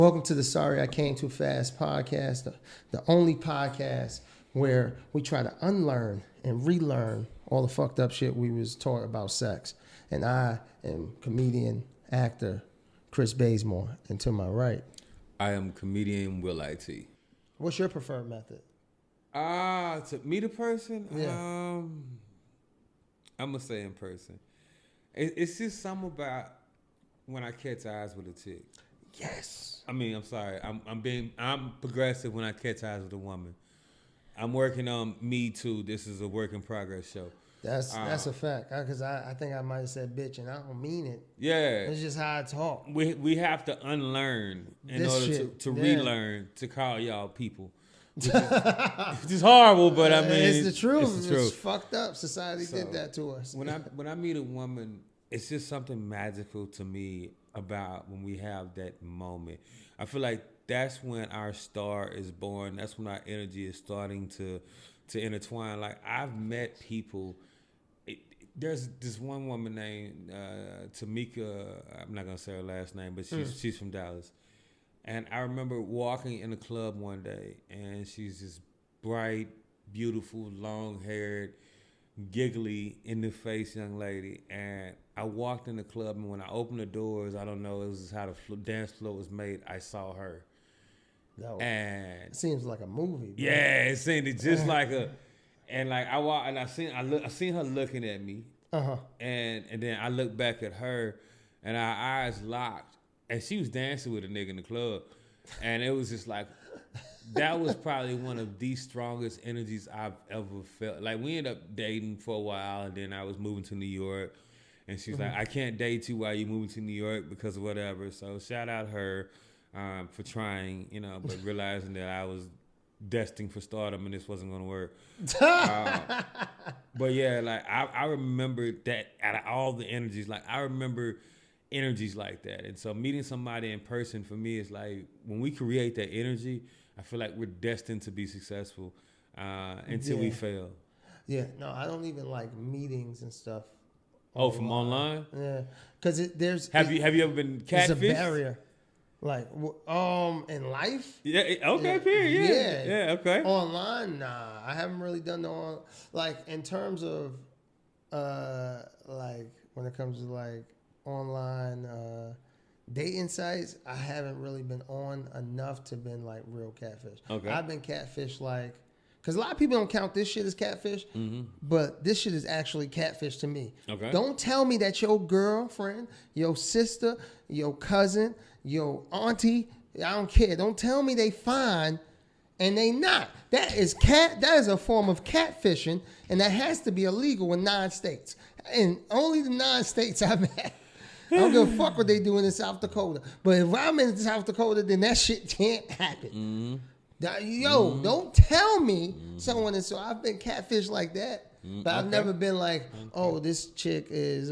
Welcome to the Sorry I Came Too Fast podcast, the only podcast where we try to unlearn and relearn all the fucked up shit we was taught about sex. And I am comedian, actor, Chris Bazemore. And to my right, I am comedian Will IT. What's your preferred method? To meet a person? Yeah. I'm going to say in person. It's just something about when I catch eyes with a chick. Yes. I mean, I'm sorry. I'm progressive when I catch eyes with a woman. I'm working on Me Too. This is a work in progress show. That's a fact. Because I think I might have said bitch, and I don't mean it. Yeah. It's just how I talk. We have to unlearn in order to relearn to call y'all people. Which is horrible, but I mean, it's the truth. It's the truth. It's fucked up. Society did that to us. When I meet a woman, it's just something magical to me about when we have that moment. I feel like that's when our star is born. That's when our energy is starting to intertwine. Like, I've met people. There's this one woman named Tamika. I'm not gonna say her last name, but she's from Dallas. And I remember walking in a club one day, and she's this bright, beautiful, long-haired, giggly, in-the-face young lady. And I walked in the club, and when I opened the doors, I don't know, it was how the dance floor was made. I saw her. And it seems like a movie. Bro. Yeah, it seemed just like a. And like I walked, and I seen her looking at me. And then I looked back at her, and our eyes locked. And she was dancing with a nigga in the club. And it was just like, that was probably one of the strongest energies I've ever felt. Like, we ended up dating for a while, and then I was moving to New York. And she was like, I can't date you while you're moving to New York because of whatever. So shout out her for trying, but realizing that I was destined for stardom and this wasn't going to work. But yeah, like, I remember that out of all the energies, like, I remember energies like that. And so meeting somebody in person for me is like, when we create that energy, I feel like we're destined to be successful until we fail. Yeah, no, I don't even like meetings and stuff. From online? Yeah, because there's. Have you ever been catfished? There's a barrier, like in life. Yeah. Okay. Period. Yeah. Okay. Online, nah, I haven't really done no like in terms of like when it comes to like online dating sites, I haven't really been on enough to been like real catfish. Okay. I've been catfish like, because a lot of people don't count this shit as catfish, but this shit is actually catfish to me. Okay. Don't tell me that your girlfriend, your sister, your cousin, your auntie, I don't care. Don't tell me they fine and they not. That is a form of catfishing, and that has to be illegal in 9 states. And only the 9 states I've had. I don't give a fuck what they doing in South Dakota. But if I'm in South Dakota, then that shit can't happen. Don't tell me someone is. So I've been catfished like that. But I've never been like, oh, this chick is,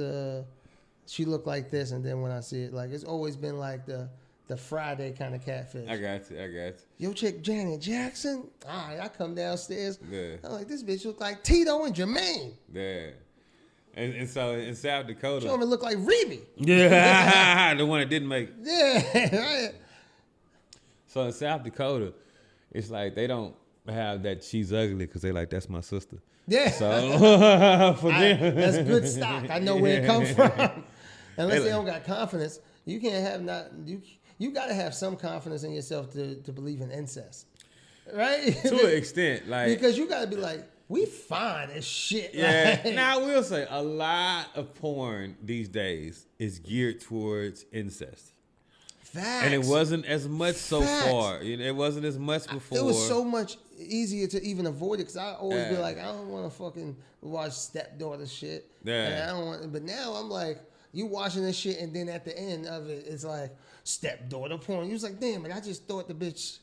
she look like this. And then when I see it, like, it's always been like the Friday kind of catfish. I got you. Yo, chick Janet Jackson. All right, I come downstairs. Yeah. I'm like, this bitch look like Tito and Jermaine. Yeah. And so in South Dakota, she don't even look like Reby. Yeah, the one that didn't make it. Yeah, right. So in South Dakota, it's like they don't have that she's ugly because they like, that's my sister. Yeah. So for them, that's good stock. I know where it comes from. Unless they don't got confidence, you can't have you got to have some confidence in yourself to believe in incest, right? To an extent, like, because you got to be like, we fine as shit. Yeah. Like, now I will say a lot of porn these days is geared towards incest. Facts. And it wasn't as much so far. It wasn't as much before. It was so much easier to even avoid it because I always be like, I don't want to fucking watch stepdaughter shit. Yeah. And I don't want. But now I'm like, you watching this shit, and then at the end of it, it's like stepdaughter porn. You was like, damn it, I just thought the bitch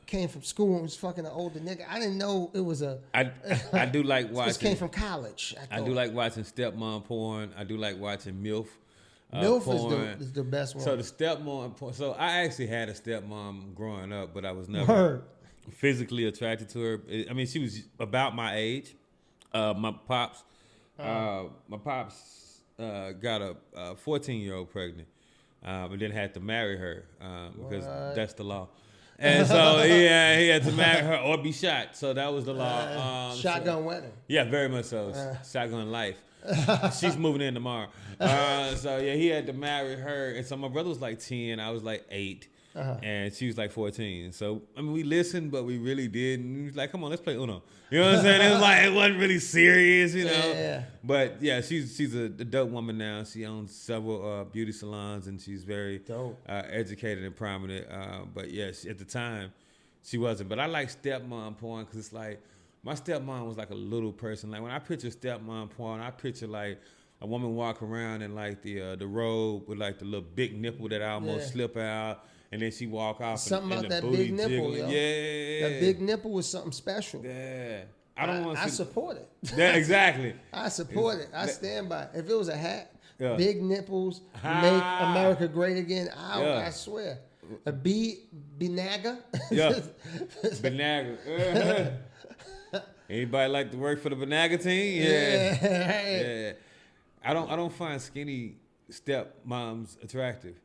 came from school and was fucking an older nigga. I didn't know it was a. I do like watching. This came from college. I do like watching stepmom porn. I do like watching MILF. MILF is the best one. So the stepmom porn. So I actually had a stepmom growing up, but I was never physically attracted to her. I mean, she was about my age. My pops got a 14-year-old pregnant and then had to marry her because that's the law. And so he had to marry her or be shot. So that was the law. Shotgun wedding. Yeah, very much so. Shotgun life. She's moving in tomorrow. So yeah, he had to marry her. And so my brother was like 10, I was like 8. And she was like 14. So, I mean, we listened, but we really didn't. He was like, come on, let's play Uno. You know what I'm saying? It was like, it wasn't really serious, you know? Yeah. But yeah, she's a dope woman now. She owns several beauty salons, and she's very educated and prominent. But yeah, at the time, she wasn't. But I like stepmom porn because it's like, my stepmom was like a little person. Like when I picture stepmom porn, I picture like a woman walk around in like the robe with like the little big nipple that I almost slip out. And then she walk off. Something about that big nipple, yo. Yeah. That big nipple was something special. Yeah. I support it. Yeah, exactly. I support it. I stand by it. If it was a hat, big nipples, make America great again, I swear. A Benaga. Yeah. Benaga. Anybody like to work for the Benaga team? Yeah. I don't find skinny stepmoms attractive.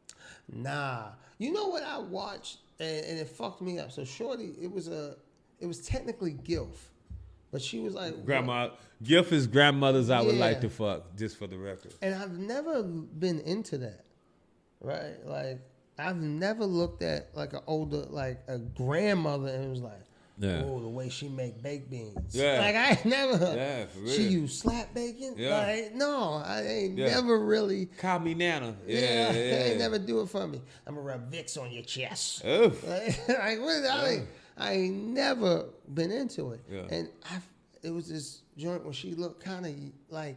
Nah. You know what I watched and it fucked me up. So Shorty, it was technically GILF, but she was like grandma. GILF is grandmothers I would like to fuck, just for the record. And I've never been into that, right? Like I've never looked at like an older, like a grandmother, and it was like, oh, the way she make baked beans. Yeah. Like I ain't never. Yeah, for real. She use slap bacon. Yeah. Like no, I ain't never really. Call me Nana. Yeah. They ain't never do it for me. I'm gonna rub Vicks on your chest. Oof. I ain't never been into it. Yeah. And it was this joint where she looked kind of like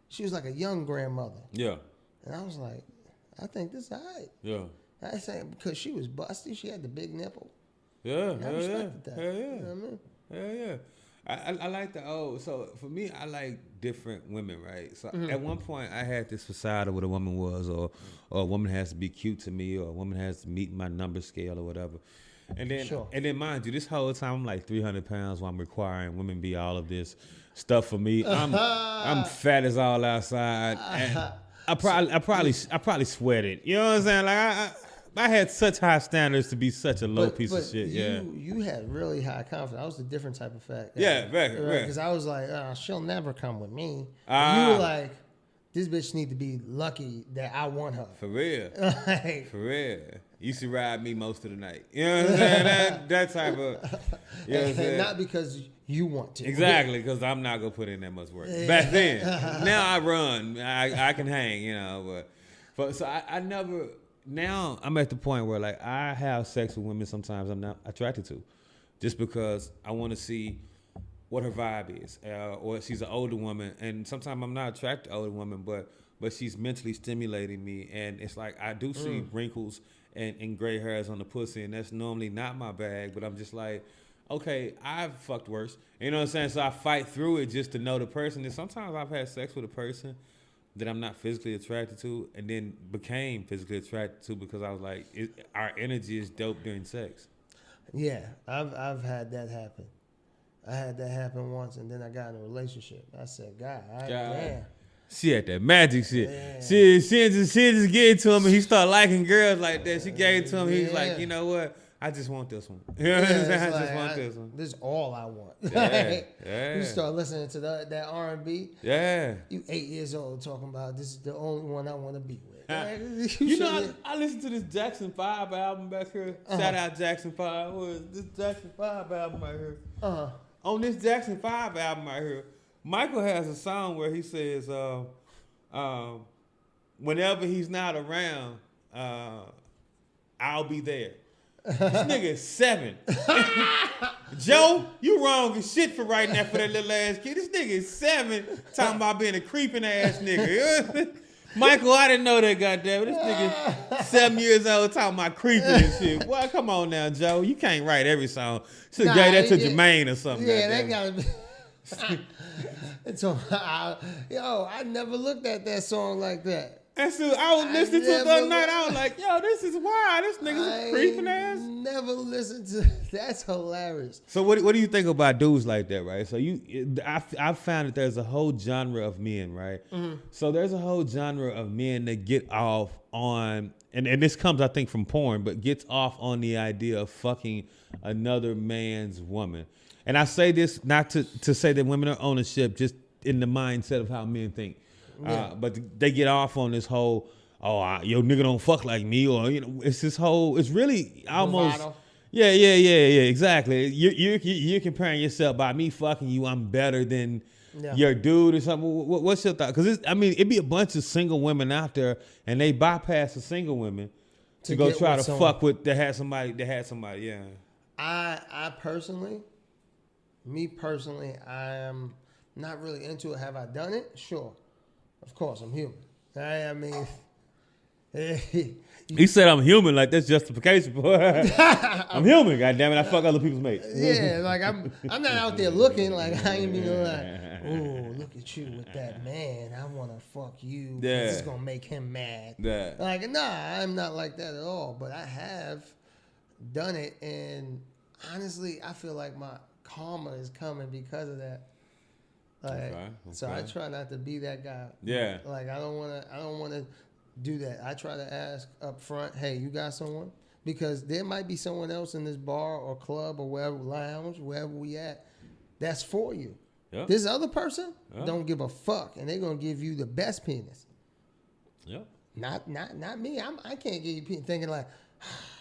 she was like a young grandmother. Yeah. And I was like, I think this is all right. Yeah. I say because she was busty, she had the big nipple. Yeah, I respected that. Hell yeah. You know what I mean? Hell yeah. I like the old. So for me, I like different women, right? So at one point, I had this facade of what a woman was, or a woman has to be cute to me, or a woman has to meet my number scale, or whatever. And then, mind you, this whole time I'm like 300 pounds while I'm requiring women be all of this stuff for me. I'm fat as all outside, and I probably sweated. You know what I'm saying? Like I had such high standards to be such a low piece of shit. You had really high confidence. I was a different type of fat. Yeah, very. Because I was like, she'll never come with me. You were like, this bitch need to be lucky that I want her. For real. For real. You should ride me most of the night. You know what I'm saying? that type of. You know what I'm saying? Not because you want to. Exactly, because I'm not gonna put in that much work. Back then, now I run. I can hang. You know, but so I never. Now I'm at the point where like I have sex with women sometimes I'm not attracted to, just because I want to see what her vibe is, or she's an older woman, and sometimes I'm not attracted to older women, but she's mentally stimulating me, and it's like I do see wrinkles and gray hairs on the pussy, and that's normally not my bag, but I'm just like, okay, I've fucked worse, you know what I'm saying? So I fight through it just to know the person, and sometimes I've had sex with a person that I'm not physically attracted to, and then became physically attracted to because I was like, our energy is dope during sex. Yeah, I've had that happen. I had that happen once, and then I got in a relationship. I said, God damn. She had that magic shit. Yeah. She just gave it to him, and he started liking girls like that. She gave it to him. He's like, you know what? I just want this one. You know what I'm saying? I just want this one. This is all I want. Yeah. You start listening to that R&B. Yeah. You 8 years old talking about this is the only one I want to be with. You know, I listened to this Jackson 5 album back here. Shout out Jackson 5. What is this Jackson 5 album right here? On this Jackson 5 album right here, Michael has a song where he says, whenever he's not around, I'll be there. This nigga is 7. Joe, you wrong as shit for writing that for that little ass kid. This nigga is 7, talking about being a creeping ass nigga. Michael, I didn't know that, goddamn. This nigga 7 years old talking about creeping and shit. Boy, come on now, Joe. You can't write every song. Should have gave that to Jermaine or something. Yeah, that gotta be. So, I never looked at that song like that. And so I was listening to it the other night. I was like, yo, this is wild. This nigga's a creeping ass. Never listened to. That's hilarious. So what do you think about dudes like that, right? So I found that there's a whole genre of men, right? Mm-hmm. So there's a whole genre of men that get off on and this comes, I think, from porn, but gets off on the idea of fucking another man's woman. And I say this not to say that women are ownership, just in the mindset of how men think. Yeah. But they get off on this whole, yo, nigga don't fuck like me, or, it's this whole, it's really almost, bravado. Yeah, exactly. You're comparing yourself by me fucking you, I'm better than your dude or something. What's your thought? Because it'd be a bunch of single women out there, and they bypass the single women to go try to fuck with that had somebody. Yeah. I personally, I am not really into it. Have I done it? Sure. Of course, I'm human. I mean, he said I'm human, like that's justification, boy. I'm human, goddammit. I fuck other people's mates. Yeah, like I'm not out there looking like I ain't being like, oh, look at you with that man. I want to fuck you. Yeah. This is gonna make him mad. Yeah. Like, nah, I'm not like that at all. But I have done it, and honestly, I feel like my karma is coming because of that. Like, okay. So I try not to be that guy. Yeah. Like I don't want to do that. I try to ask up front, hey, you got someone? Because there might be someone else in this bar or club or wherever, lounge, wherever we at, that's for you. Yep. This other person don't give a fuck, and they're gonna give you the best penis. Yep. Not me. I can't give you penis thinking like,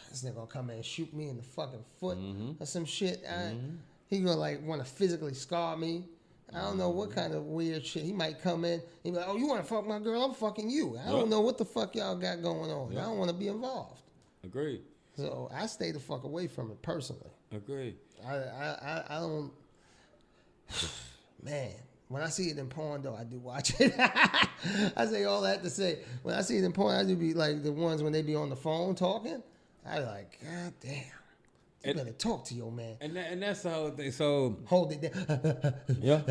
this nigga gonna come in and shoot me in the fucking foot or some shit. He gonna like want to physically scar me. I don't know what kind of weird shit. He might come in. He be like, oh, you want to fuck my girl? I'm fucking you. I don't know what the fuck y'all got going on. I don't want to be involved. Agreed. So I stay the fuck away from it personally. Agreed. I don't. Man, when I see it in porn, though, I do watch it. I say all that to say, when I see it in porn, I do be like the ones when they be on the phone talking. I be like, God damn. You better talk to your man. And that's the whole thing. So hold it down. Yeah.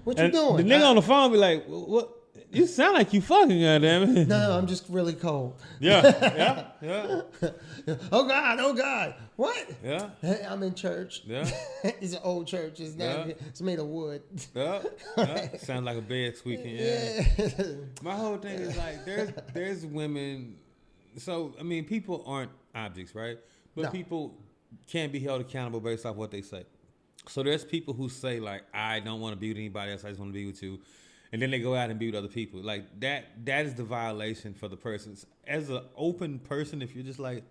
What you doing? The nigga on the phone be like, what? You sound like you fucking, goddammit. No, I'm just really cold. Yeah. Oh God. What? Yeah. I'm in church. Yeah. It's an old church. It's not. It's made of wood. Yeah. Sound like a bed squeaking. Yeah. My whole thing is like, there's women. So I mean, people aren't objects, right? But people can't be held accountable based off what they say. So there's people who say like, I don't want to be with anybody else. I just want to be with you. And then they go out and be with other people. Like that is the violation for the person. As an open person, if you're just like,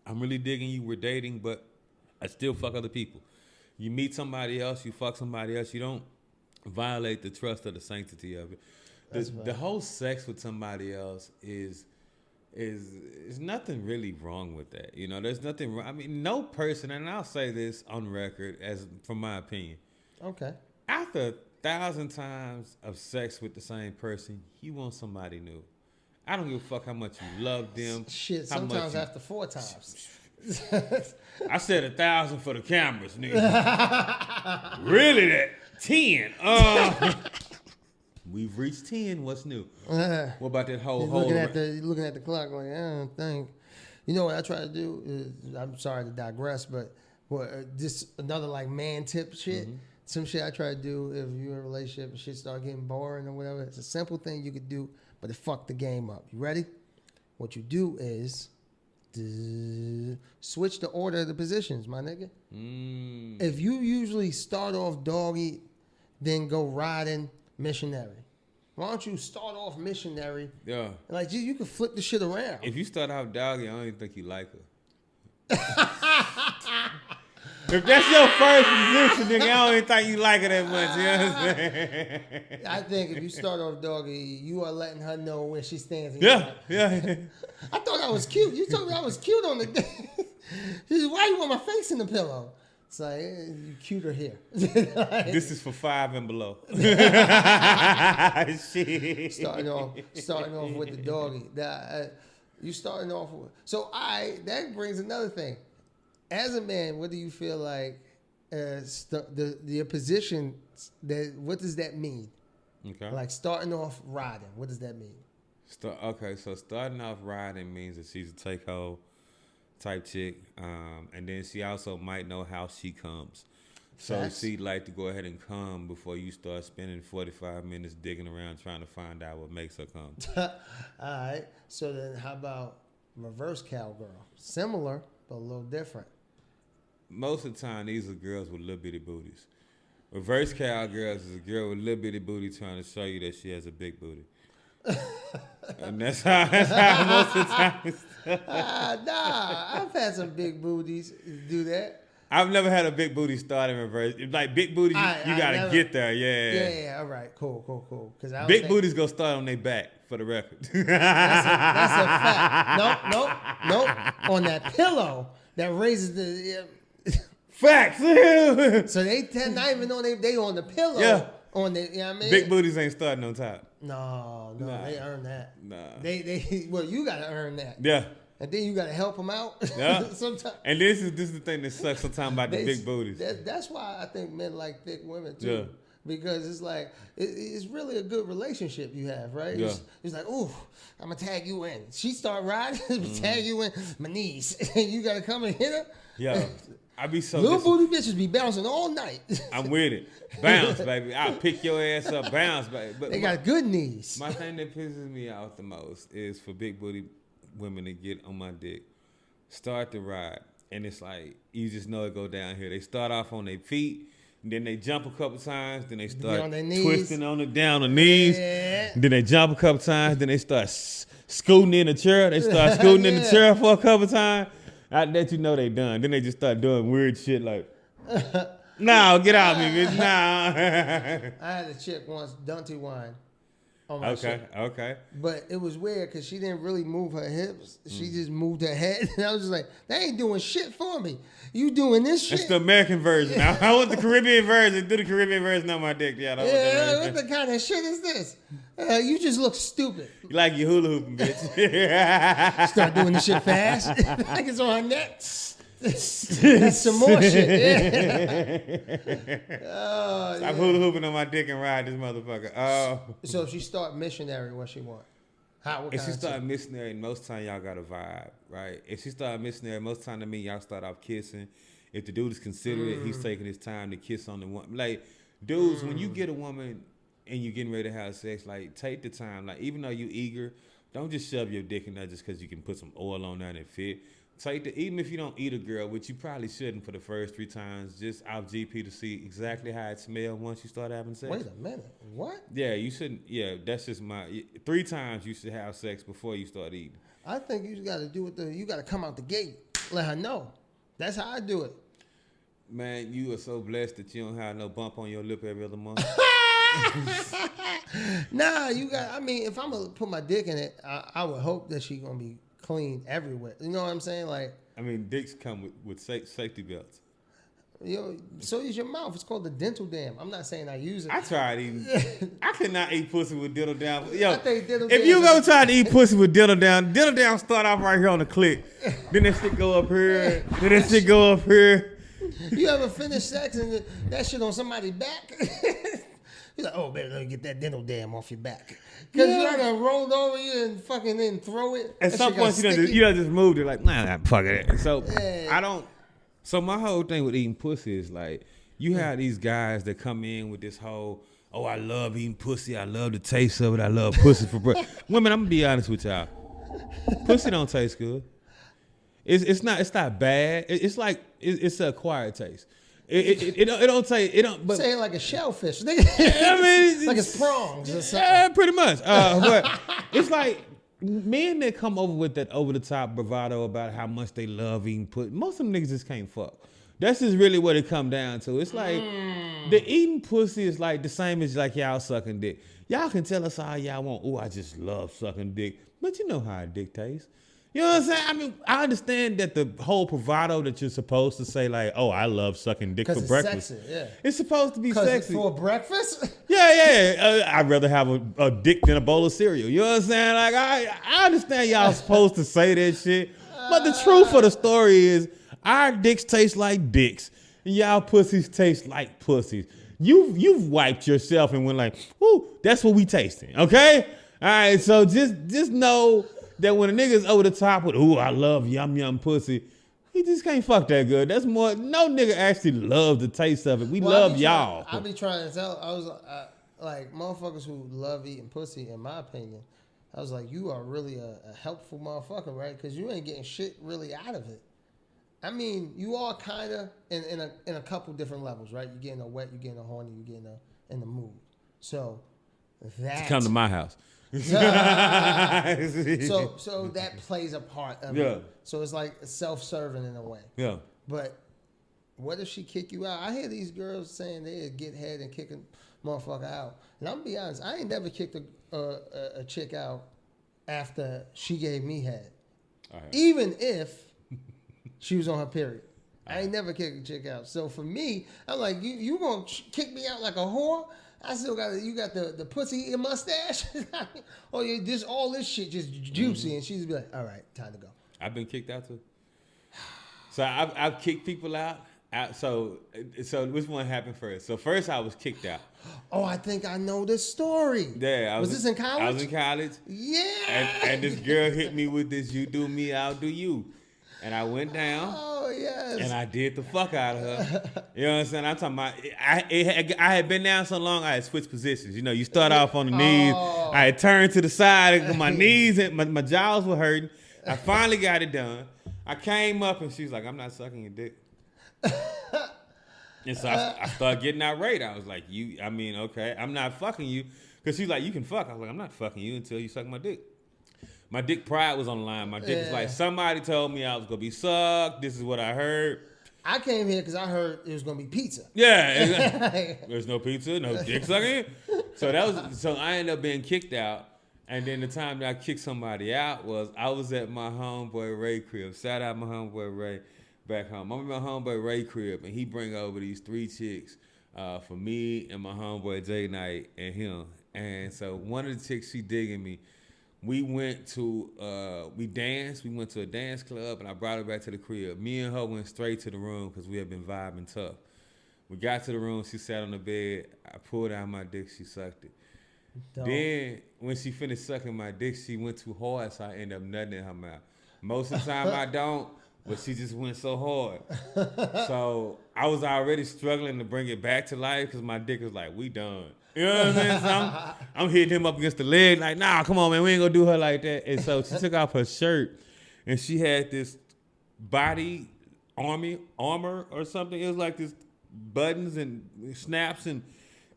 I'm really digging you, we're dating, but I still fuck other people. You meet somebody else, you fuck somebody else, you don't violate the trust or the sanctity of it. The whole sex with somebody else is nothing really wrong with that. There's nothing wrong. I mean, no person, and I'll say this on record as from my opinion. Okay. After 1,000 times of sex with the same person, you want somebody new. I don't give a fuck how much you love them. Shit, sometimes after 4 times. I said 1,000 for the cameras, nigga. Really, that 10? We've reached 10. What's new? What about that whole? Looking at the clock, like I don't think. You know what I try to do is, I'm sorry to digress, but just another like man tip shit. Mm-hmm. Some shit I try to do if you're in a relationship and shit start getting boring or whatever. It's a simple thing you could do, but it fucked the game up. You ready? What you do is switch the order of the positions, my nigga. If you usually start off doggy, then go riding missionary. Why don't you start off missionary? Yeah. Like you can flip the shit around. If you start off doggy, I don't even think you like her. If that's your first position, nigga, I don't even think you like her that much. You know what I'm saying? I think if you start off doggy, you are letting her know where she stands. Yeah. I thought I was cute. You told me I was cute on the day. She said, why you want my face in the pillow? It's like, you cuter here. This is for 5 and below. Shit. Starting off with the doggy. You starting off with. So that brings another thing. As a man, what do you feel like the position what does that mean? Okay. Like starting off riding, what does that mean? So starting off riding means that she's a take-home type chick, and then she also might know how she comes. So she'd like to go ahead and come before you start spending 45 minutes digging around trying to find out what makes her come. All right. So then how about reverse cowgirl. Similar, but a little different. Most of the time, these are girls with little bitty booties. Reverse cowgirls is a girl with little bitty booty trying to show you that she has a big booty. And that's how most of the time. Nah, I've had some big booties do that. I've never had a big booty start in reverse. Like big booty, you gotta get there. Yeah. All right. Cool. Because big booties go start on their back for the record. That's a fact. Nope. On that pillow that raises the facts. So they not even on they on the pillow. Yeah. On the, you know what I mean? Big booties ain't starting on top. No, nah. They earn that. Nah. They well, you gotta earn that. Yeah. And then you gotta help them out. Yeah. Sometimes. And this is the thing that sucks sometimes about the big booties. That's why I think men like thick women too. Yeah. Because it's like it's really a good relationship you have, right? Yeah. It's like, ooh, I'm gonna tag you in. She start riding, tag you in my knees, and you gotta come and hit her. Yeah. I be so little booty bitches be bouncing all night. I'm with it. Bounce, baby. I'll pick your ass up. Bounce, baby. But they got good knees. My thing that pisses me off the most is for big booty women to get on my dick, start the ride, and it's like you just know it go down here. They start off on their feet, then they jump a couple times, then they start on twisting on the knees. Yeah. Then they jump a couple times, then they start scooting in the chair. They start scooting in the chair for a couple times. I let you know they done. Then they just start doing weird shit like, no, get out of me, bitch. No. I had a chick once, Dunty wine on my shit. Okay. But it was weird because she didn't really move her hips. She just moved her head. And I was just like, they ain't doing shit for me. You doing this shit? That's the American version. I want the Caribbean version. Do the Caribbean version on my dick. Yeah, what the kind of shit is this? You just look stupid. You like your hula hooping, bitch. Start doing this shit fast. Like it's on her neck. That's some more shit. Yeah. Stop hula hooping on my dick and ride this motherfucker. Oh. So if she start missionary, what she want? If she start missionary, most time y'all got a vibe, right? If she start missionary, most time to me, y'all start off kissing. If the dude is considerate, he's taking his time to kiss on the woman. Like, dudes, when you get a woman and you getting ready to have sex, like, take the time. Like, even though you eager, don't just shove your dick in there just because you can put some oil on that and fit. Even if you don't eat a girl, which you probably shouldn't for the first 3 times, just out GP to see exactly how it smells once you start having sex. Wait a minute. What? Yeah, you shouldn't. Yeah, that's just 3 times you should have sex before you start eating. I think you got to do it. You got to come out the gate, let her know. That's how I do it. Man, you are so blessed that you don't have no bump on your lip every other month. Nah, you got. I mean, if I'm gonna put my dick in it, I would hope that she's gonna be clean everywhere. You know what I'm saying? Like, I mean, dicks come with safety belts. So is your mouth. It's called the dental dam. I'm not saying I use it. I tried eating. I could not eat pussy with dental dam. I think dental if you go try to eat pussy with dental dam start off right here on the clit. Then that shit go up here. Then that shit go up here. You ever finish sex and that shit on somebody's back? You're like, oh, baby, let me get that dental dam off your back. Because you done rolled over you and fucking then throw it. At some point, you done just moved it like, nah, fuck it. So I don't. So my whole thing with eating pussy is like, you have these guys that come in with this whole, oh, I love eating pussy. I love the taste of it. I love pussy for breakfast. Women, I'm going to be honest with y'all. Pussy don't taste good. It's not bad. It's like, it's an acquired taste. It don't taste, it don't, but. Say it like a shellfish. I mean, it's like it's prongs or something. Yeah, pretty much. But it's like, men that come over with that over-the-top bravado about how much they love eating pussy, most of them niggas just can't fuck. That's just really what it come down to. It's like, the eating pussy is like the same as like y'all sucking dick. Y'all can tell us all y'all want, oh, I just love sucking dick. But you know how a dick tastes. You know what I'm saying? I mean, I understand that the whole bravado that you're supposed to say, like, oh, I love sucking dick for breakfast. Sexy, yeah. It's supposed to be sexy. For breakfast? Yeah. I'd rather have a dick than a bowl of cereal. You know what I'm saying? Like, I understand y'all supposed to say that shit. But the truth of the story is, our dicks taste like dicks. And y'all pussies taste like pussies. You've wiped yourself and went like, ooh, that's what we tasting. Okay? All right, so just know that when a nigga's over the top with, ooh, I love yum pussy, he just can't fuck that good. That's more, no nigga actually loves the taste of it. We love y'all. I be trying to tell, like, motherfuckers who love eating pussy, in my opinion, I was like, you are really a helpful motherfucker, right? Because you ain't getting shit really out of it. I mean, you are kind of in a couple different levels, right? You're getting a wet, you're getting a horny, you're getting in the mood. So that to come to my house. so that plays a part of it. So it's like self-serving in a way. Yeah. But what if she kick you out? I hear these girls saying they get head and kick a motherfucker out. And I'm gonna be honest, I ain't never kicked a chick out after she gave me head. Right. Even if she was on her period. I ain't never kicked a chick out. So for me, I'm like, you gonna kick me out like a whore? I still got you got the pussy eating mustache. Oh, you just all this shit just juicy, and she's be like, all right, time to go. I've been kicked out too. So I've kicked people out. So which one happened first? So first I was kicked out. Oh, I think I know this story. Yeah, was this in college? I was in college. Yeah. And this girl hit me with this, you do me, I'll do you. And I went down. Oh, yes. And I did the fuck out of her. You know what I'm saying? I'm talking about, I had been down so long, I had switched positions. You know, you start off on the knees. I had turned to the side, and my knees, and my jaws were hurting. I finally got it done. I came up, and she's like, I'm not sucking your dick. And so I started getting irate. I was like, okay, I'm not fucking you. Because she's like, you can fuck. I was like, I'm not fucking you until you suck my dick. My dick pride was on the line. My dick was like, somebody told me I was going to be sucked. This is what I heard. I came here because I heard it was going to be pizza. Yeah. Exactly. There's no pizza, no dick sucking. So I ended up being kicked out. And then the time that I kicked somebody out I was at my homeboy Ray crib. Shout out my homeboy Ray back home. I'm at my homeboy Ray crib, and he bring over these 3 chicks for me and my homeboy J Knight and him. And so one of the chicks, she digging me. We went to, we danced. We went to a dance club, and I brought her back to the crib. Me and her went straight to the room because we had been vibing tough. We got to the room. She sat on the bed. I pulled out my dick. She sucked it. Don't. Then when she finished sucking my dick, she went too hard, so I ended up nutting in her mouth. Most of the time I don't, but she just went so hard. So I was already struggling to bring it back to life because my dick was like, we done. You know what I'm saying? So I'm hitting him up against the leg like, nah, come on, man, we ain't gonna do her like that. And so she took off her shirt, and she had this body armor or something. It was like this buttons and snaps, and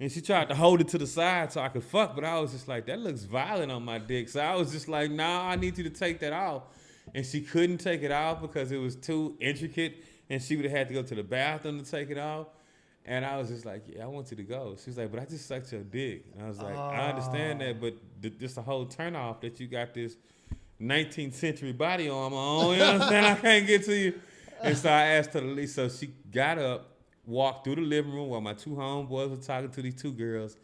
she tried to hold it to the side so I could fuck, but I was just like, that looks violent on my dick. So I was just like, nah, I need you to take that off. And she couldn't take it off because it was too intricate, and she would have had to go to the bathroom to take it off. And I was just like, yeah, I want you to go. She was like, but I just sucked your dick. And I was like, I understand that, but just a whole turnoff that you got this 19th century body armor on. You know what I'm saying? I can't get to you. And so I asked her to leave. So she got up, walked through the living room while my 2 homeboys were talking to these 2 girls,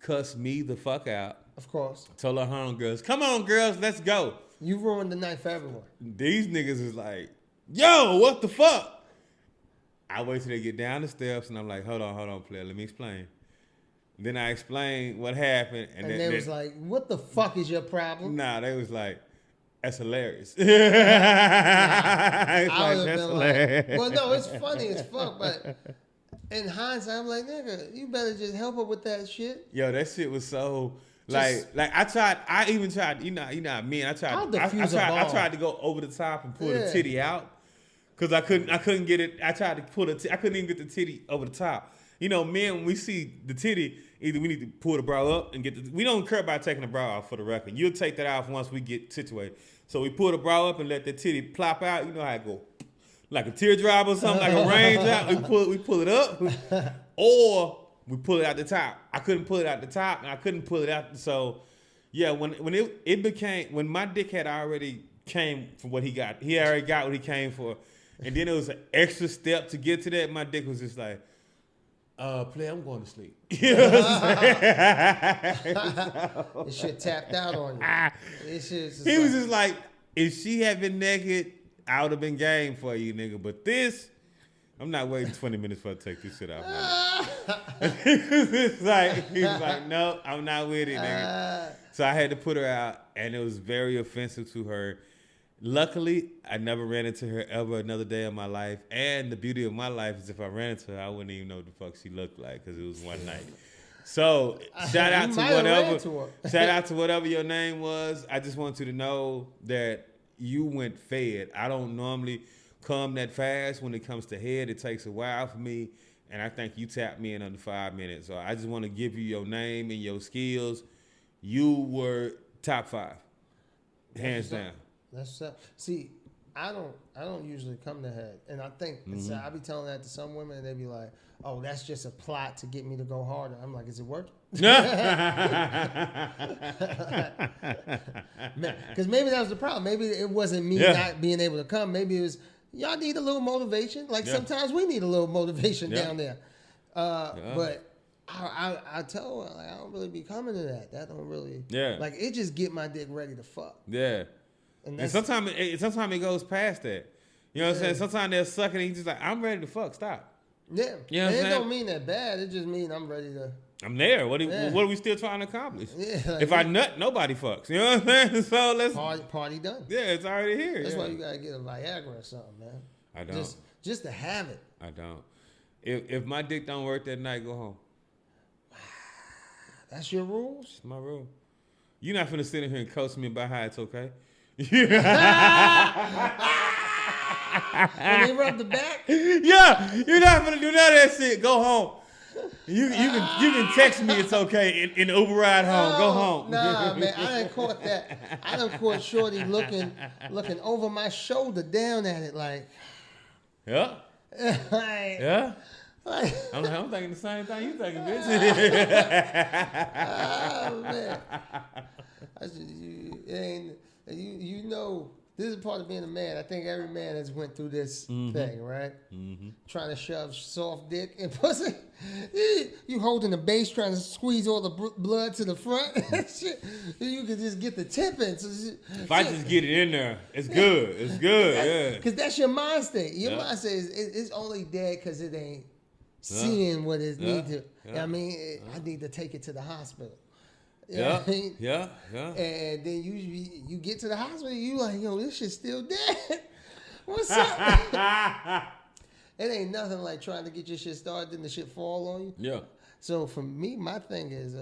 cussed me the fuck out. Of course. Told her homegirls, come on, girls, let's go. You ruined the night for everyone. These niggas is like, yo, what the fuck? I wait till they get down the steps, and I'm like, hold on, player, let me explain. Then I explained what happened. And they was like, what the fuck is your problem? Nah, they was like, that's hilarious. That's hilarious. Like, well, no, it's funny as fuck, but in hindsight, I'm like, nigga, you better just help her with that shit. Yo, that shit was so... I even tried, you know me, I tried to go over the top and pull the titty out. Cause I couldn't get it. I tried to pull I couldn't even get the titty over the top. You know, men, when we see the titty, either we need to pull the bra up and we don't care about taking the bra off for the record. You'll take that off once we get situated. So we pull the bra up and let the titty plop out. You know how it go, like a teardrop or something, like a raindrop. We pull it up, or we pull it out the top. I couldn't pull it out the top, and I couldn't pull it out. So, yeah, when my dick had already came for what he already got what he came for. And then it was an extra step to get to that. My dick was just like, play, I'm going to sleep. You know what I'm saying? This shit tapped out on you. He was just like, if she had been naked, I would have been game for you, nigga. But this, I'm not waiting 20 minutes for her to take this shit off. He was like, no, I'm not with it, nigga. So I had to put her out, and it was very offensive to her. Luckily, I never ran into her ever another day of my life. And the beauty of my life is if I ran into her, I wouldn't even know what the fuck she looked like because it was one night. So shout out to whatever your name was. I just want you to know that you went fed. I don't normally come that fast when it comes to head. It takes a while for me, and I think you tapped me in under 5 minutes. So I just want to give you your name and your skills. You were top 5, hands down. That's see. I don't usually come to head, and I think I be telling that to some women, and they be like, "Oh, that's just a plot to get me to go harder." I'm like, "Is it working?" Because maybe that was the problem. Maybe it wasn't me not being able to come. Maybe it was y'all need a little motivation. Like sometimes we need a little motivation down there. But I tell her like, I don't really be coming to that. That don't really like it just get my dick ready to fuck. Yeah. And sometimes it goes past that. You know what I'm saying? Sometimes they're sucking and you just like, I'm ready to fuck. Stop. Yeah. You know what I'm saying? It don't mean that bad. It just means I'm ready to. I'm there. What are we still trying to accomplish? Yeah, like, if I nut, nobody fucks. You know what I'm saying? So let's party done. Yeah, it's already here. That's why you gotta get a Viagra or something, man. I don't. Just to have it. I don't. If my dick don't work that night, go home. That's your rules? It's my rule. You're not finna sit in here and coach me about how it's okay. When they rub the back? Yeah, you're not gonna do none of that shit. Go home. You can text me it's okay in the Uber ride home. Go home. Nah, man, I done caught that. I done caught Shorty looking over my shoulder down at it like. Yeah. Like, yeah. Like, I'm thinking the same thing you thinking, bitch. Oh man. You know, this is part of being a man. I think every man has went through this thing, right? Mm-hmm. Trying to shove soft dick in pussy. You holding the base, trying to squeeze all the blood to the front. Shit. You can just get the tip in. So if I just get it in there, it's good. It's good, yeah. Because that's your mind state. Your mind state is it's only dead because it ain't seeing what it need to. I mean, I need to take it to the hospital. Yeah, I mean? yeah. And then you get to the hospital, you like, yo, this shit's still dead. What's up? It ain't nothing like trying to get your shit started, then the shit fall on you. Yeah. So for me, my thing is,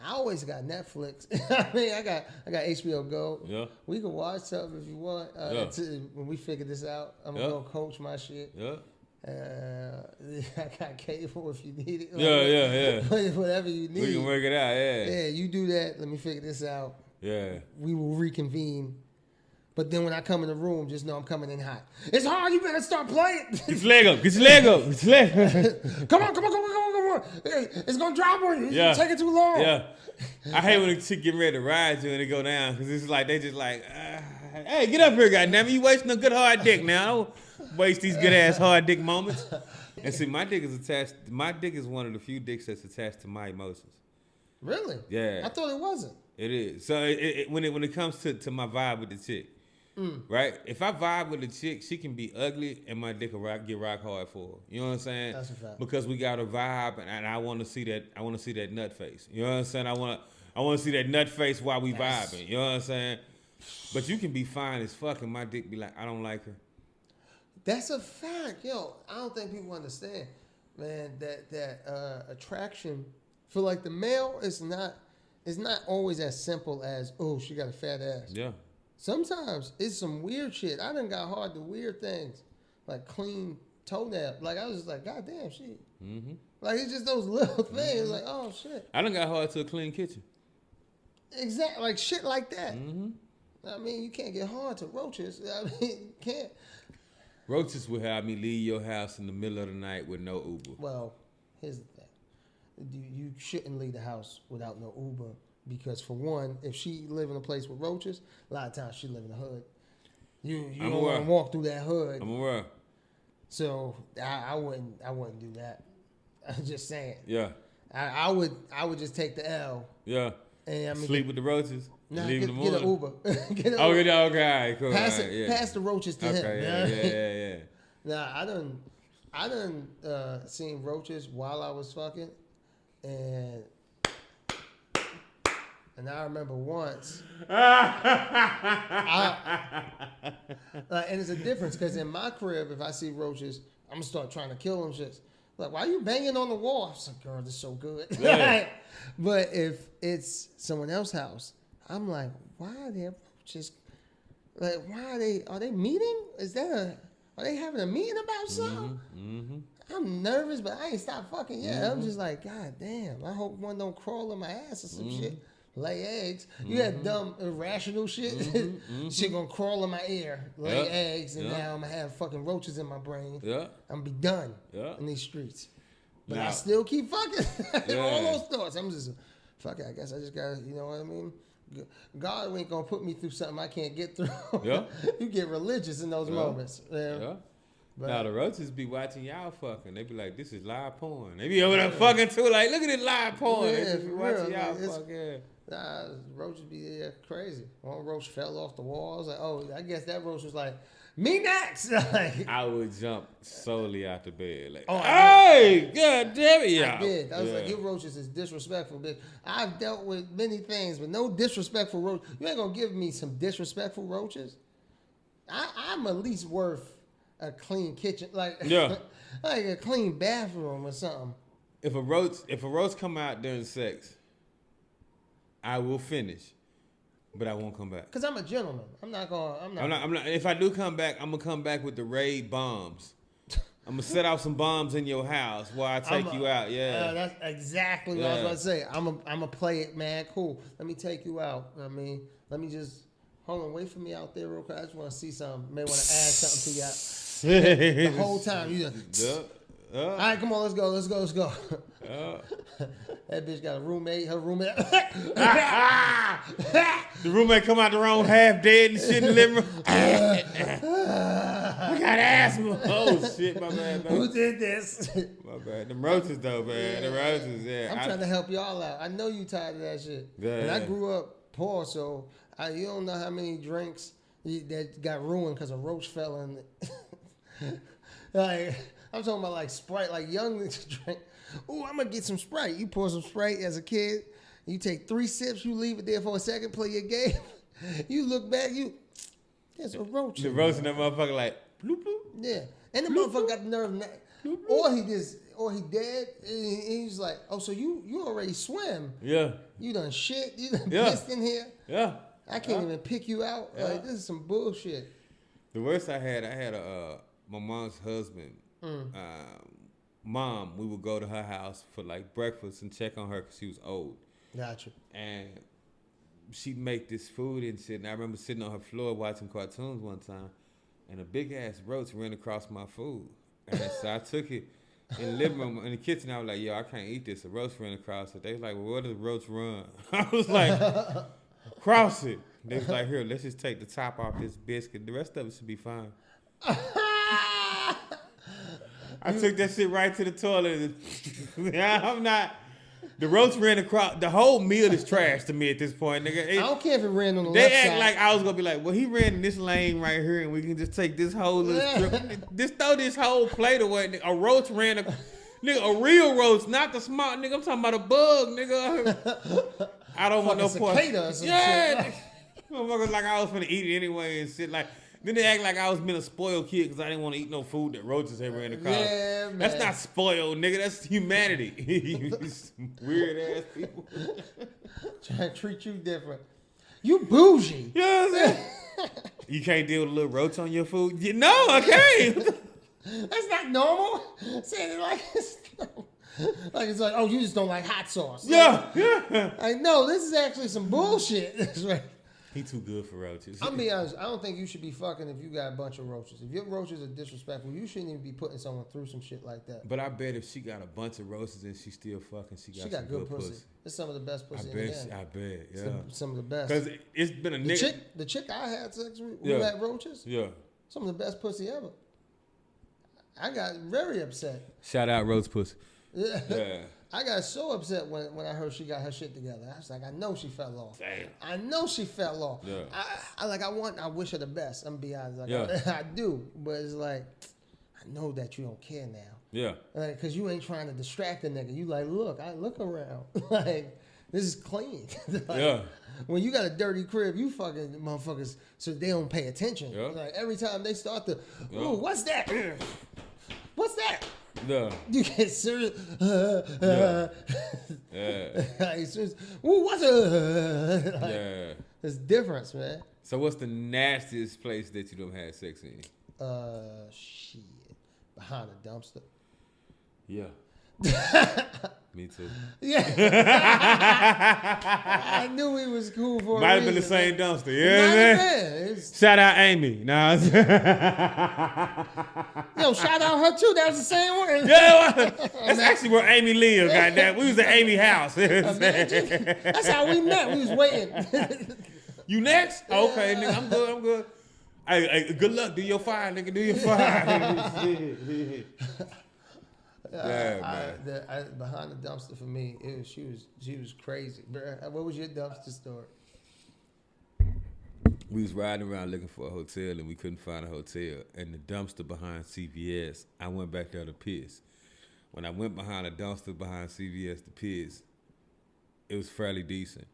I always got Netflix. I mean, I got HBO Go. Yeah. We can watch something if you want. When we figure this out, I'm gonna coach my shit. Yeah. I got cable if you need it. Yeah. Whatever you need. We can work it out, Yeah, you do that. Let me figure this out. Yeah. We will reconvene. But then when I come in the room, just know I'm coming in hot. It's hard. You better start playing. Get your leg up. Come on. Hey, it's going to drop on you. It's taking too long. Yeah. I hate when a chick get ready to ride you and they go down because it's like they just like, hey, get up here, goddammit. You wasting a good hard dick now. Don't waste these good ass hard dick moments. And see, my dick is attached. My dick is one of the few dicks that's attached to my emotions. Really? Yeah. I thought it wasn't. It is. So when it comes to my vibe with the chick, right? If I vibe with the chick, she can be ugly and my dick will get rock hard for her. You know what I'm saying? That's a fact. Because we got a vibe and I want to see that. I want to see that nut face. You know what I'm saying? I want to see that nut face while we vibing. You know what I'm saying? But you can be fine as fuck and my dick be like, I don't like her. That's a fact, yo. I don't think people understand, man. That attraction for like the male is not always as simple as she got a fat ass. Yeah. Sometimes it's some weird shit. I done got hard to weird things, like clean toenail. Like I was just like, God damn shit. Mm-hmm. Like it's just those little things. Like shit. I done got hard to a clean kitchen. Exactly, like shit like that. Mm-hmm. I mean, you can't get hard to roaches. I mean, you can't. Roaches will have me leave your house in the middle of the night with no Uber. Well, here's the thing. You shouldn't leave the house without no Uber because, for one, if she live in a place with roaches, a lot of times she live in the hood. You don't want to walk through that hood. I'm aware. So I wouldn't do that. I'm just saying. Yeah. I would just take the L. Yeah. And sleep with the roaches. Nah, get an Uber. Okay, cool. Pass the roaches to him. Yeah. Nah, I done seen roaches while I was fucking, and I remember once. And it's a difference because in my crib, if I see roaches, I'm gonna start trying to kill them shits. Like, why are you banging on the wall? I was like, girl, this is so good. Yeah. But if it's someone else's house, I'm like, why are they roaches? Like, why are they meeting? Are they having a meeting about something? Mm-hmm. I'm nervous, but I ain't stopped fucking yet. I'm just like, God damn, I hope one don't crawl in my ass or some shit. Lay eggs. You had dumb, irrational shit. Shit gonna crawl in my ear, lay eggs, and now I'm gonna have fucking roaches in my brain. Yeah. I'm gonna be done in these streets. But I still keep fucking. All those thoughts. I'm just, fuck it, I guess I just gotta, you know what I mean? God ain't gonna put me through something I can't get through. Yeah. You get religious in those moments. Yeah. But now the roaches be watching y'all fucking. They be like, "This is live porn." They be over there fucking too. Like, look at this live porn. They just be watching y'all fucking. Nah, roaches be crazy. One roach fell off the wall. I was like, oh, I guess that roach was like, me next. Like, I would jump solely out the bed. Like, hey, God damn it, y'all. I did. I was like, you roaches is disrespectful, bitch. I've dealt with many things, but no disrespectful roach. You ain't gonna give me some disrespectful roaches. I'm at least worth a clean kitchen, like like a clean bathroom or something. If a roach come out during sex, I will finish, but I won't come back. Cause I'm a gentleman. I'm not. If I do come back, I'm gonna come back with the raid bombs. I'm gonna set off some bombs in your house while I take you out. Yeah, that's exactly what I was about to say. I'm gonna play it, man. Cool. Let me take you out. I mean, let me just hold on. Wait for me out there real quick. I just want to see something. May want to add something to you. The whole time you just. All right, come on, let's go. That bitch got a roommate. Her roommate. The roommate come out the room half dead and shit in the living room. I got asthma. Oh shit, my bad. Who did this? My bad. The roaches though, man. The roaches, yeah. I'm trying to help y'all out. I know you tired of that shit. Yeah. And I grew up poor, so you don't know how many drinks that got ruined because a roach fell in it. Like, I'm talking about like Sprite, like young niggas drink. Ooh, I'm gonna get some Sprite. You pour some Sprite as a kid. You take 3 sips. You leave it there for a second. Play your game. You look back. There's a roach. The roach in that motherfucker like bloop bloop. Yeah, and the motherfucker got the nerve. Or he dead. And he's like, oh, so you already swim? Yeah. You done shit. You done pissed in here. Yeah. I can't even pick you out. Yeah. Like, this is some bullshit. The worst I had my mom's husband. Mom, we would go to her house for like breakfast and check on her because she was old. Gotcha. And she'd make this food and shit. And I remember sitting on her floor watching cartoons one time, and a big ass roach ran across my food. And so I took it in the living room, in the kitchen. I was like, yo, I can't eat this. A roach ran across it. They was like, well, where does the roach run? I was like, cross it. They was like, here, let's just take the top off this biscuit. The rest of it should be fine. I took that shit right to the toilet. I'm not. The roach ran across. The whole meal is trash to me at this point, nigga. I don't care if it ran on the left side. They act like I was gonna be like, well, he ran in this lane right here, and we can just take this whole little strip. Just throw this whole plate away. Nigga. A roach ran. Nigga, a real roach, not the smart nigga. I'm talking about a bug, nigga. I don't want no part. Yeah, motherfuckers like I was finna eat it anyway and shit like. Then they act like I was been a spoiled kid because I didn't want to eat no food that roaches had ran across. Yeah, man. That's not spoiled, nigga. That's humanity. Weird ass people. Trying to treat you different. You bougie. You know what I'm saying? You can't deal with a little roach on your food? No, I can't. That's not normal. Saying it like it's like, oh, you just don't like hot sauce. Yeah, yeah. I know, this is actually some bullshit. That's right. He too good for roaches. I'm be honest. I don't think you should be fucking if you got a bunch of roaches. If your roaches are disrespectful, you shouldn't even be putting someone through some shit like that. But I bet if she got a bunch of roaches and she still fucking, she got good pussy. It's some of the best pussy in the game. I bet, yeah. Some of the best. Because it's been a nigga. The chick I had sex with who had roaches, some of the best pussy ever. I got very upset. Shout out Roach Pussy. Yeah. I got so upset when I heard she got her shit together. I was like, I know she fell off. Damn. I know she fell off. Yeah. I wish her the best. I'm gonna be honest. Like, I do, but it's like, I know that you don't care now. Yeah. Like, cause you ain't trying to distract the nigga. You like, look, I look around. Like, this is clean. Like, yeah. When you got a dirty crib, you fucking motherfuckers, so they don't pay attention. Yeah. Like every time they start to, ooh, what's that? What's that? Yeah. You get serious. Yeah. Like, serious. Ooh, what's a? Like, Yeah. there's difference, man. So what's the nastiest place that you done had sex in? Shit. Behind a dumpster. Yeah. Me too. Yeah. I knew he was cool for Might a have been the reason, same man. dumpster. You know what I'm saying? Shout out Amy. Nah. Yo, shout out her too. That was the same one. Yeah, that's actually where Amy lives. Goddamn, we was at Amy house. Imagine. That's how we met. We was waiting. You next? Okay, nigga, I'm good. Hey, good luck. Do your fire, nigga. Do your fire. Man. Behind the dumpster for me, she was crazy. What was your dumpster story? We was riding around looking for a hotel and we couldn't find a hotel. And the dumpster behind CVS, I went back there to piss. When I went behind the dumpster behind CVS to piss, it was fairly decent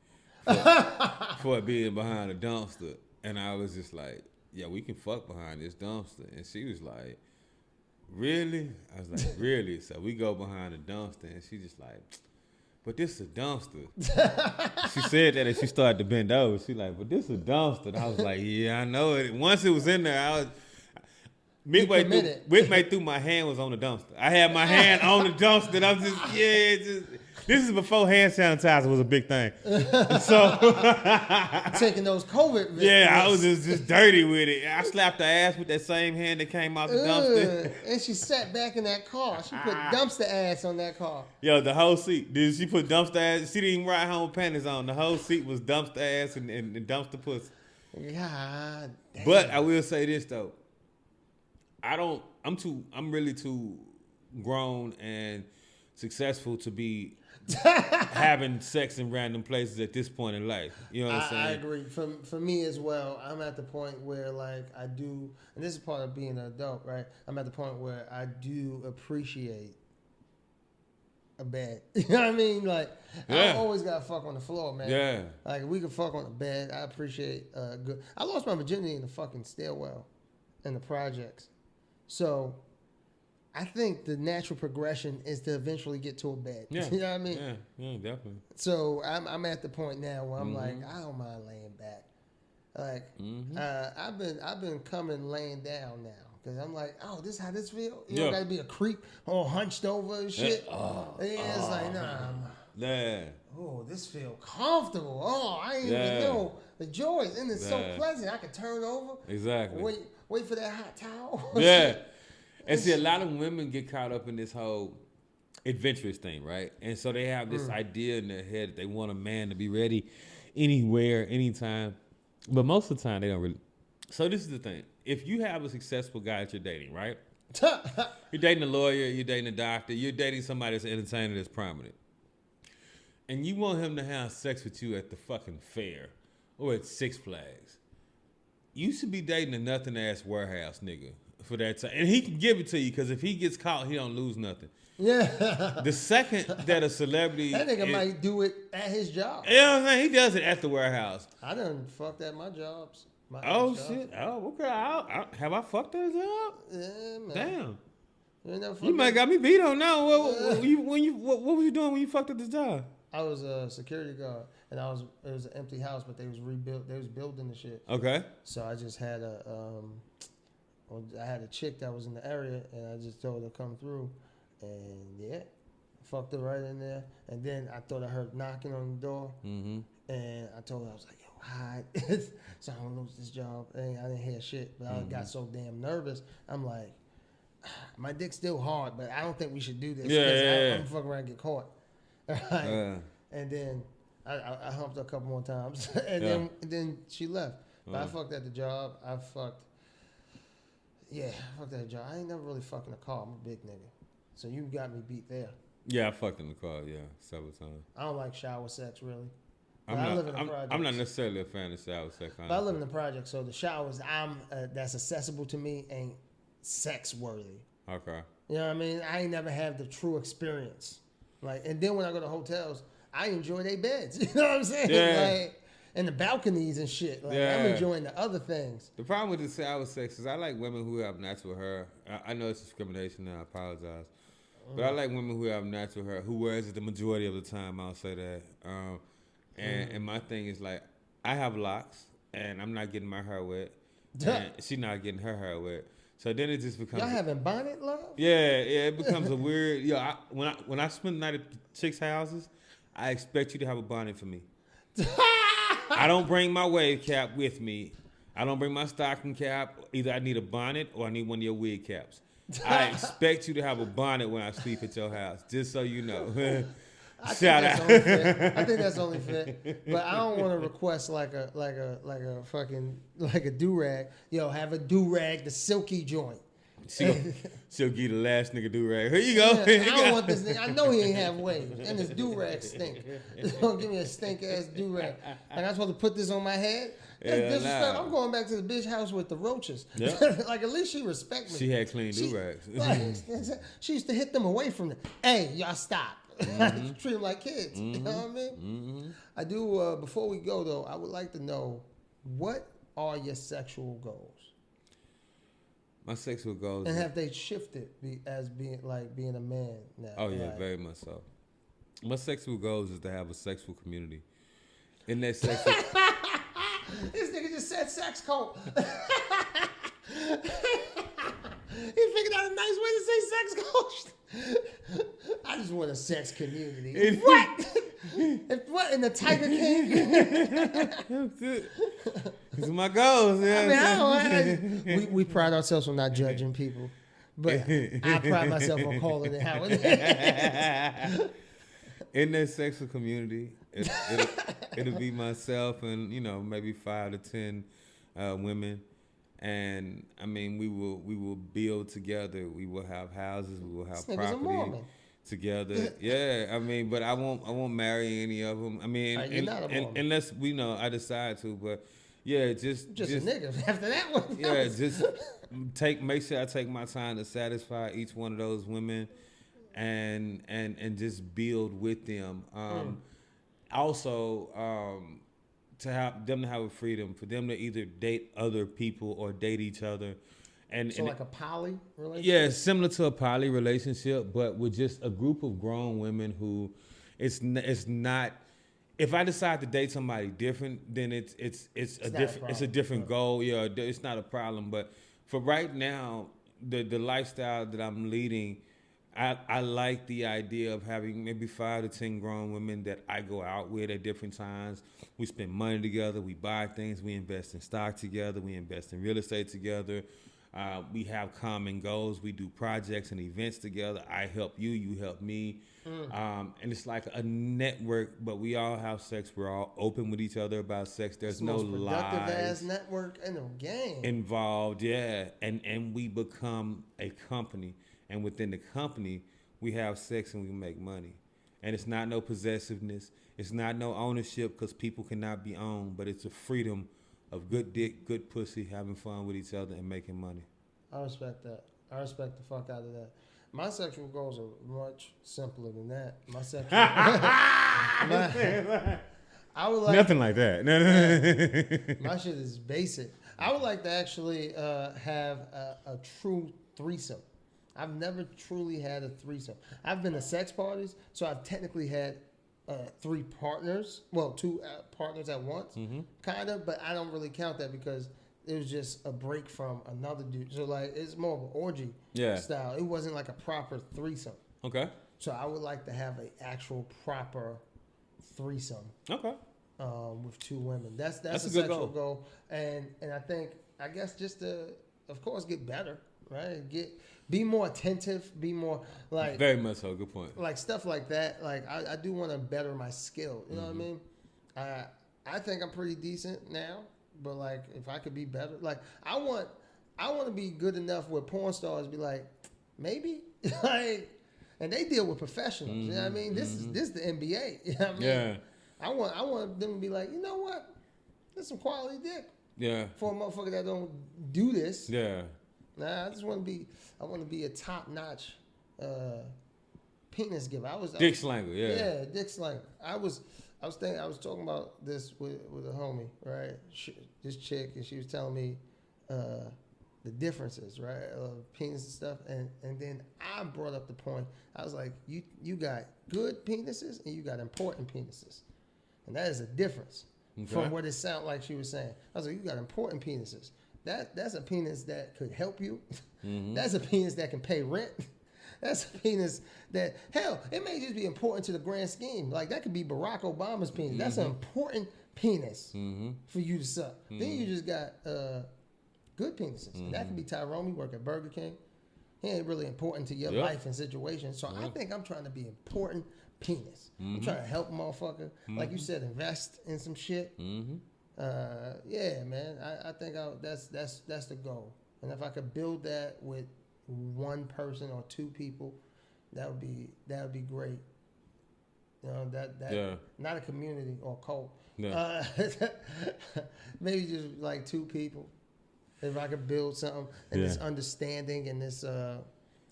for it being behind a dumpster. And I was just like, yeah, we can fuck behind this dumpster. And she was like, really? I was like, really? So we go behind the dumpster and she just like, but this is a dumpster. She said that and she started to bend over. She like, but this is a dumpster. And I was like, yeah, I know it. Once it was in there, I was midway through my hand was on the dumpster. I had my hand on the dumpster and I'm just, this is before hand sanitizer was a big thing. So taking those COVID videos. Yeah, I was just dirty with it. I slapped her ass with that same hand that came out the dumpster. And she sat back in that car. She put dumpster ass on that car. Yo, the whole seat. Did she put dumpster ass? She didn't even ride home with panties on. The whole seat was dumpster ass and dumpster pussy. God damn. But I will say this though. I'm really too grown and successful to be having sex in random places at this point in life. You know what I'm saying? I agree. For me as well, I'm at the point where like I do, and this is part of being an adult, right? I'm at the point where I do appreciate a bed. You know what I mean? Like I always gotta fuck on the floor, man. Yeah. Like we can fuck on the bed. I appreciate good. I lost my virginity in the fucking stairwell in the projects. So I think the natural progression is to eventually get to a bed. Yeah. You know what I mean? Yeah, definitely. So I'm at the point now where I'm like, I don't mind laying back. Like I've been coming laying down now because I'm like, oh, this is how this feel. You don't got to be a creep all hunched over and shit. It's like oh, this feel comfortable. Oh, I didn't even know the joys, and it's so pleasant. I can turn over. Exactly. Wait for that hot towel. Yeah. And see, a lot of women get caught up in this whole adventurous thing, right? And so they have this idea in their head that they want a man to be ready anywhere, anytime. But most of the time, they don't really. So this is the thing. If you have a successful guy that you're dating, right? You're dating a lawyer, you're dating a doctor, you're dating somebody that's an entertainer that's prominent. And you want him to have sex with you at the fucking fair or at Six Flags. You should be dating a nothing-ass warehouse nigga. For that time. And he can give it to you because if he gets caught, he don't lose nothing. Yeah. The second that a celebrity... that nigga might do it at his job. You know what I'm saying? He does it at the warehouse. I done fucked at my jobs. Shit. Oh, okay. Have I fucked at a job? Yeah, man. Damn. You might got me beat on now. What was you doing when you fucked at this job? I was a security guard, and it was an empty house, but they was building the shit. Okay. So I just had I had a chick that was in the area, and I just told her to come through, and fucked her right in there. And then I thought I heard knocking on the door, and I told her, I was like, yo, hide, so I don't lose this job. And I didn't hear shit, but I got so damn nervous. I'm like, my dick's still hard, but I don't think we should do this. I'm fucking around and get caught. And then I humped her a couple more times, and then she left. But I fucked at the job. I fucked that job. I ain't never really fucking a car. I'm a big nigga. So you got me beat there. Yeah, I fucked in the car, several times. I don't like shower sex, really. I live in the projects. I'm not necessarily a fan of shower sex. But I live in the project, so the showers that's accessible to me ain't sex worthy. Okay. You know what I mean? I ain't never had the true experience. Like, and then when I go to hotels, I enjoy their beds. You know what I'm saying? Yeah. Like, and the balconies and shit. Like, I'm enjoying the other things. The problem with the shower sex is I like women who have natural hair. I know it's discrimination and I apologize. But I like women who have natural hair, who wears it the majority of the time. I'll say that. And my thing is like, I have locks, and I'm not getting my hair wet, and she's not getting her hair wet. So then it just becomes. Y'all having bonnet love? Yeah, it becomes a weird. When I spend the night at chicks' houses, I expect you to have a bonnet for me. I don't bring my wave cap with me. I don't bring my stocking cap. Either I need a bonnet or I need one of your wig caps. I expect you to have a bonnet when I sleep at your house, just so you know. Shout out. I think that's only fair. But I don't want to request like a do-rag. Yo, have a do-rag, the silky joint. She'll give the last nigga do-rag. Here you go. Yeah, I don't want this nigga. I know he ain't have waves. And this do-rag stink. Don't give me a stink-ass do-rag. Like, I'm supposed to put this on my head? That's disrespect. I'm going back to the bitch house with the Roaches. Yeah. Like, at least she respect me. She had clean do-rags. She used to hit them away from them. Hey, y'all stop. Treat them like kids. You know what I mean? I do, before we go, though, I would like to know, what are your sexual goals? My sexual goals. And have they shifted as being a man now? Oh, yeah, very much so. My sexual goals is to have a sexual community. In that sexual... This nigga just said sex cult. He figured out a nice way to say sex cult. I just want a sex community. What? What in the Tiger King? These are my goals. Yeah. We pride ourselves on not judging people, but I pride myself on calling it how it is. In that sexual community, it'll be myself and maybe 5 to 10 women. And I mean, we will build together. We will have houses. We will have property together. Yeah, I mean, but I won't marry any of them. I mean, unless I decide to. But yeah, just a nigga after that one. Yeah, just make sure I take my time to satisfy each one of those women, and just build with them. Also. To have them to have a freedom, for them to either date other people or date each other, and like a poly relationship. Yeah, similar to a poly relationship, but with just a group of grown women who, it's not. If I decide to date somebody different, then it's a different goal. Yeah, it's not a problem. But for right now, the lifestyle that I'm leading. I like the idea of having maybe 5 to 10 grown women that I go out with at different times. We spend money together. We buy things. We invest in stock together. We invest in real estate together. We have common goals. We do projects and events together. I help you. You help me. And it's like a network, but we all have sex. We're all open with each other about sex. There's no lies. Productive ass network in the game. Involved, yeah. And we become a company. And within the company, we have sex and we make money. And it's not no possessiveness. It's not no ownership, because people cannot be owned. But it's a freedom of good dick, good pussy, having fun with each other and making money. I respect that. I respect the fuck out of that. My sexual goals are much simpler than that. My sexual I would like nothing like that. My shit is basic. I would like to actually have a true threesome. I've never truly had a threesome. I've been to sex parties, so I've technically had 3 partners. Well, 2 partners at once, kind of. But I don't really count that because it was just a break from another dude. So, like, it's more of an orgy style. It wasn't like a proper threesome. Okay. So I would like to have an actual proper threesome. Okay. With 2 women. That's a sexual goal. And I guess just to, of course, get better, right? Be more attentive, be more like... Very much so, good point. Like stuff like that. Like I do want to better my skill. You know what I mean? I think I'm pretty decent now, but like if I could be better, like I want to be good enough where porn stars be like, maybe, like, and they deal with professionals. You know what I mean? This is the NBA. You know what I mean? Yeah. I want them to be like, you know what? There's some quality dick. Yeah. For a motherfucker that don't do this. Yeah. Nah, I want to be a top-notch penis giver. Dick Slinger, yeah. Yeah, Dick Slinger. I was talking about this with a homie, right? This chick, and she was telling me the differences, right, of penis and stuff. And then I brought up the point. I was like, you got good penises and you got important penises. And that is a difference from what it sounded like she was saying. I was like, you got important penises. That's a penis that could help you. Mm-hmm. That's a penis that can pay rent. That's a penis that, hell, it may just be important to the grand scheme. Like, that could be Barack Obama's penis. Mm-hmm. That's an important penis for you to suck. Mm-hmm. Then you just got good penises. Mm-hmm. And that could be Tyrone. We work at Burger King. He ain't really important to your life and situation. So I think I'm trying to be important penis. I'm trying to help a motherfucker. Like you said, invest in some shit. Yeah, man. I think that's the goal. And if I could build that with one person or two people, that would be great. You know, that not a community or cult. Yeah. Maybe just like two people. If I could build something and this understanding and this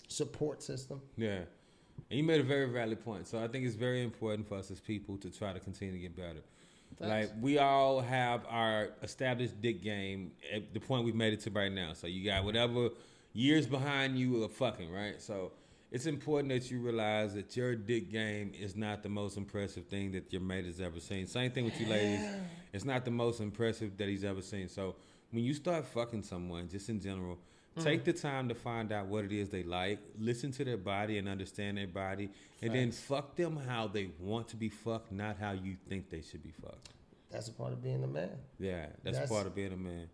support system. Yeah. And you made a very valid point. So I think it's very important for us as people to try to continue to get better. Thanks. Like, we all have our established dick game at the point we've made it to right now. So you got whatever years behind you are fucking, right? So it's important that you realize that your dick game is not the most impressive thing that your mate has ever seen. Same thing with you ladies. It's not the most impressive that he's ever seen. So when you start fucking someone, just in general, take the time to find out what it is they like, listen to their body and understand their body, and then fuck them how they want to be fucked, not how you think they should be fucked. That's a part of being a man. Yeah, that's part of being a man.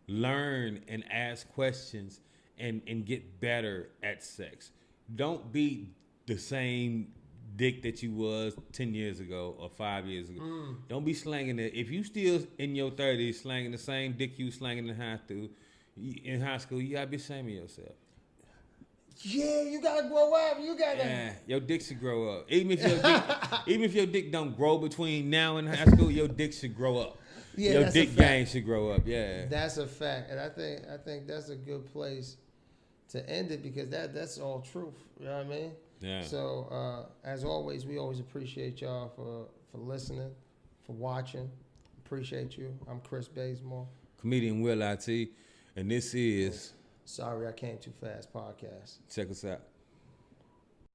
Learn and ask questions and get better at sex. Don't be the same dick that you was 10 years ago or 5 years ago. Don't be slanging it. If you still in your 30s slanging the same dick you slanging in high school, you gotta be ashamed of yourself. Yeah, you gotta grow up. You gotta. Yeah, your dick should grow up. Even if your dick don't grow between now and high school, your dick should grow up. Yeah, your dick game should grow up. Yeah, that's a fact, and I think that's a good place to end it because that's all truth. You know what I mean? Yeah. So as always, we always appreciate y'all for listening, for watching. Appreciate you. I'm Chris Bazemore, comedian Will IT. And this is Sorry I Came Too Fast podcast. Check us out.